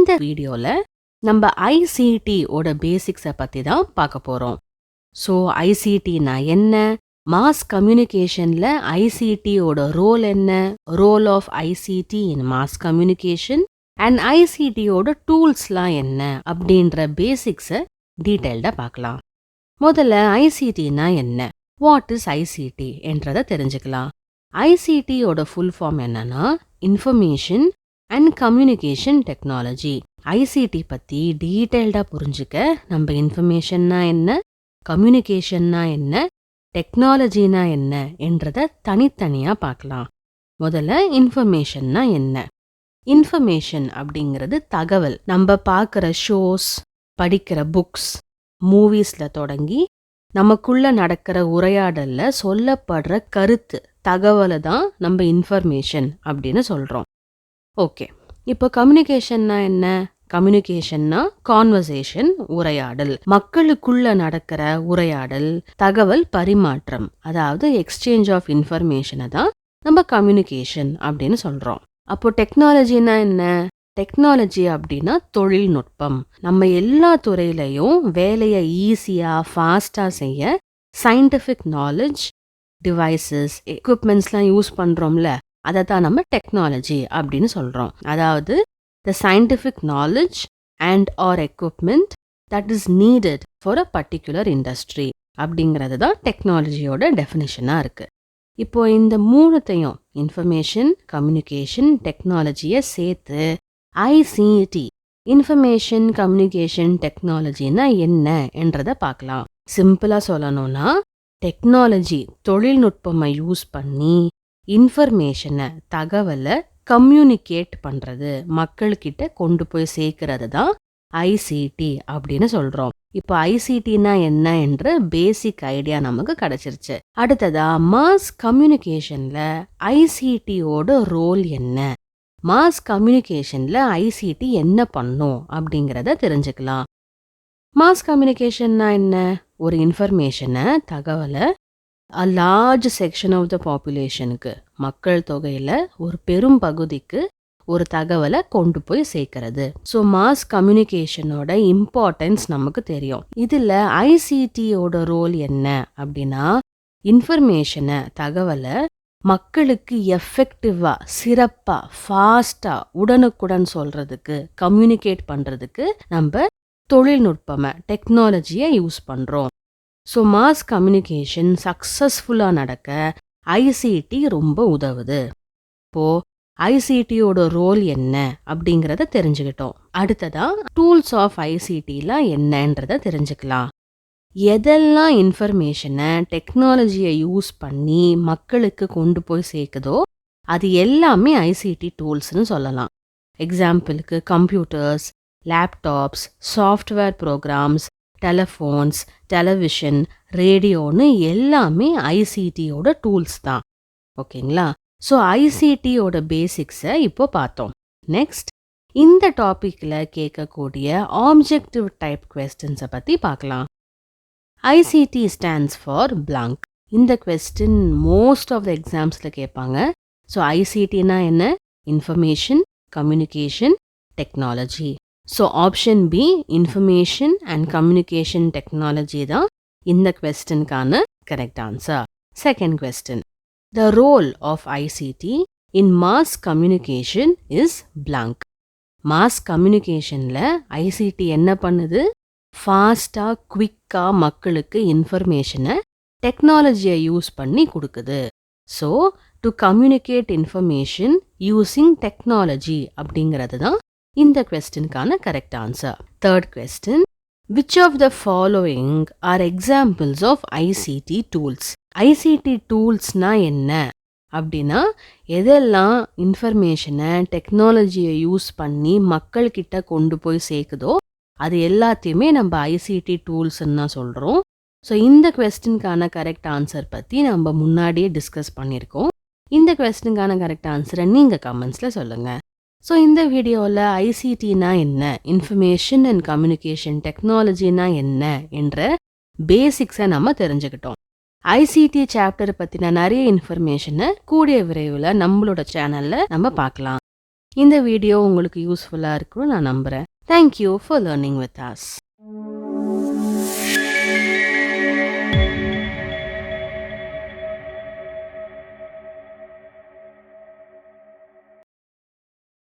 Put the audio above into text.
இந்த வீடியோல நம்ம ஐசிடி ஓட பேசிக்ஸை பத்தி தான் பார்க்க போறோம். ஸோ ஐசிடினா என்ன, மாஸ் கம்யூனிகேஷன்ல ஐசிடியோட ரோல் என்ன, role of ICT in mass communication and ஐசிடியோட டூல்ஸ்லாம் என்ன அப்படின்ற பேசிக்ஸை டீட்டெயில்டாக பார்க்கலாம். முதல்ல ஐசிடினா என்ன, வாட் இஸ் ஐசிடி என்றதை தெரிஞ்சுக்கலாம். ஐசிடியோட ஃபுல் ஃபார்ம் என்னன்னா information and communication technology. ICT பற்றி டீட்டெயில்டாக புரிஞ்சுக்க நம்ம இன்ஃபர்மேஷன்னா என்ன, கம்யூனிகேஷன்னா என்ன, டெக்னாலஜினா என்ன என்றதை தனித்தனியாக பார்க்கலாம். முதல்ல இன்ஃபர்மேஷன்னா என்ன. இன்ஃபர்மேஷன் அப்படிங்கிறது தகவல். நம்ம பார்க்குற ஷோஸ், படிக்கிற புக்ஸ், மூவிஸில் தொடங்கி நமக்குள்ள நடக்கிற உரையாடல்ல சொல்லப்படுற கருத்து, தகவலை தான் நம்ம இன்ஃபர்மேஷன் அப்படின்னு சொல்கிறோம். ஓகே, இப்போ கம்யூனிகேஷன்னா என்ன. கம்யூனிகேஷன்னா கான்வர்சேஷன், உரையாடல், மக்களுக்குள்ள நடக்கிற உரையாடல், தகவல் பரிமாற்றம், அதாவது எக்ஸ்சேஞ்ச் ஆஃப் இன்ஃபர்மேஷனை தான் நம்ம கம்யூனிகேஷன் அப்படின்னு சொல்கிறோம். அப்போ டெக்னாலஜினா என்ன. டெக்னாலஜி அப்படின்னா தொழில்நுட்பம். நம்ம எல்லா துறையிலையும் வேலையை ஈஸியாக ஃபாஸ்டாக செய்ய சயின்டிஃபிக் நாலேஜ், டிவைசஸ், எக்யூப்மெண்ட்ஸ்லாம் யூஸ் பண்ணுறோம்ல, அதை தான் நம்ம டெக்னாலஜி அப்படின்னு சொல்கிறோம். அதாவது the scientific knowledge and or equipment that is needed for a particular industry அப்படிங்கிறது தான் டெக்னாலஜியோட டெஃபினிஷனாக இருக்குது. இப்போ இந்த மூணுத்தையும், இன்ஃபர்மேஷன், கம்யூனிகேஷன், டெக்னாலஜியை சேர்த்து ஐசிடி, இன்ஃபர்மேஷன் கம்யூனிகேஷன் டெக்னாலஜினா என்ன என்றதை பார்க்கலாம். சிம்பிளாக சொல்லணும்னா டெக்னாலஜி, தொழில்நுட்பமை யூஸ் பண்ணி இன்ஃபர்மேஷனை, தகவலை கம்யூனிகேட் பண்ணுறது, மக்கள்கிட்ட கொண்டு போய் சேர்க்கறது தான் ஐசிடி அப்படின்னு சொல்கிறோம். இப்போ ஐசிடினா என்ன என்ற பேசிக் ஐடியா நமக்கு கிடைச்சிருச்சு. அடுத்ததா மாஸ் கம்யூனிகேஷனில் ஐசிடியோட ரோல் என்ன, மாஸ் கம்யூனிகேஷனில் ஐசிடி என்ன பண்ணும் அப்படிங்கிறத தெரிஞ்சுக்கலாம். மாஸ் கம்யூனிகேஷன்னா என்ன. ஒரு இன்ஃபர்மேஷனை, தகவலை a large section of the populationக்கு, மக்கள் தொகையில் ஒரு பெரும் பகுதிக்கு ஒரு தகவலை கொண்டு போய் சேர்க்கறது. ஸோ மாஸ் கம்யூனிகேஷனோட இம்பார்ட்டன்ஸ் நமக்கு தெரியும். இதில் ஐசிடியோட ரோல் என்ன அப்படின்னா இன்ஃபர்மேஷனை, தகவலை மக்களுக்கு எஃபெக்டிவாக, சிறப்பாக, ஃபாஸ்டாக, உடனுக்குடன் சொல்கிறதுக்கு, கம்யூனிகேட் பண்ணுறதுக்கு நம்ம தொழில்நுட்பமை, டெக்னாலஜியை யூஸ் பண்ணுறோம். ஸோ மாஸ் கம்யூனிகேஷன் சக்ஸஸ்ஃபுல்லாக நடக்க ஐசிடி ரொம்ப உதவுது. இப்போது ஐசிடியோட ரோல் என்ன அப்படிங்கிறத தெரிஞ்சுக்கிட்டோம். அடுத்ததாக டூல்ஸ் ஆஃப் ஐசிடிலாம் என்னன்றதை தெரிஞ்சுக்கலாம். எதெல்லாம் இன்ஃபர்மேஷனை, டெக்னாலஜியை யூஸ் பண்ணி மக்களுக்கு கொண்டு போய் சேர்க்குதோ அது எல்லாமே ஐசிடி டூல்ஸ்னு சொல்லலாம். எக்ஸாம்பிளுக்கு computers, laptops, software programs, telephones, television, ரேடியோன்னு எல்லாமே ஐசிடியோட டூல்ஸ் தான். ஓகேங்களா. ஸோ ஐசிடியோட பேசிக்ஸை இப்போ பார்த்தோம். நெக்ஸ்ட், இந்த டாப்பிக்கில் கேட்கக்கூடிய ஆப்ஜெக்டிவ் டைப் கொஸ்டின்ஸை பற்றி பார்க்கலாம். ICT stands for blank. இந்த கொஸ்டின் மோஸ்ட் ஆஃப் த எக்ஸாம்ஸில் கேட்பாங்க. ஸோ ஐசிடினா என்ன. Information, communication, technology. So option B, information and communication technology தான் இந்த கொஸ்டினுக்கான correct answer. Second question, the role of ICT in mass communication is blank. Mass கம்யூனிகேஷனில் ICT என்ன பண்ணுது. ஃபாஸ்டாக, குவிக்காக மக்களுக்கு இன்ஃபர்மேஷனை டெக்னாலஜியை யூஸ் பண்ணி கொடுக்குது. So to communicate information using technology அப்படிங்கிறது தான் இந்த கொஸ்டினுக்கான correct answer. Third question, which of the following are examples of ICT tools. ICT டூல்ஸ்னா என்ன அப்படின்னா எதெல்லாம் இன்ஃபர்மேஷனை, டெக்னாலஜியை யூஸ் பண்ணி மக்கள்கிட்ட கொண்டு போய் சேர்க்குதோ அது எல்லாத்தையுமே நம்ம ஐசிடி டூல்ஸ்ன்னு தான் சொல்கிறோம். ஸோ இந்த கொஸ்டினுக்கான கரெக்ட் ஆன்சர் பற்றி நம்ம முன்னாடியே டிஸ்கஸ் பண்ணியிருக்கோம். இந்த கொஸ்டினுக்கான கரெக்ட் ஆன்சரை நீங்கள் கமெண்ட்ஸில் சொல்லுங்கள். ஸோ இந்த வீடியோவில் ஐசிடினா என்ன, இன்ஃபர்மேஷன் அண்ட் கம்யூனிகேஷன் டெக்னாலஜினா என்ன என்ற பேசிக்ஸை நம்ம தெரிஞ்சுக்கிட்டோம். ஐசிடி சாப்டர் பற்றின நிறைய இன்ஃபர்மேஷனை கூடிய விரைவில் நம்மளோட சேனலில் நம்ம பார்க்கலாம். இந்த வீடியோ உங்களுக்கு யூஸ்ஃபுல்லா இருக்கும்னு நான் நம்புறேன். Thank you for learning with us.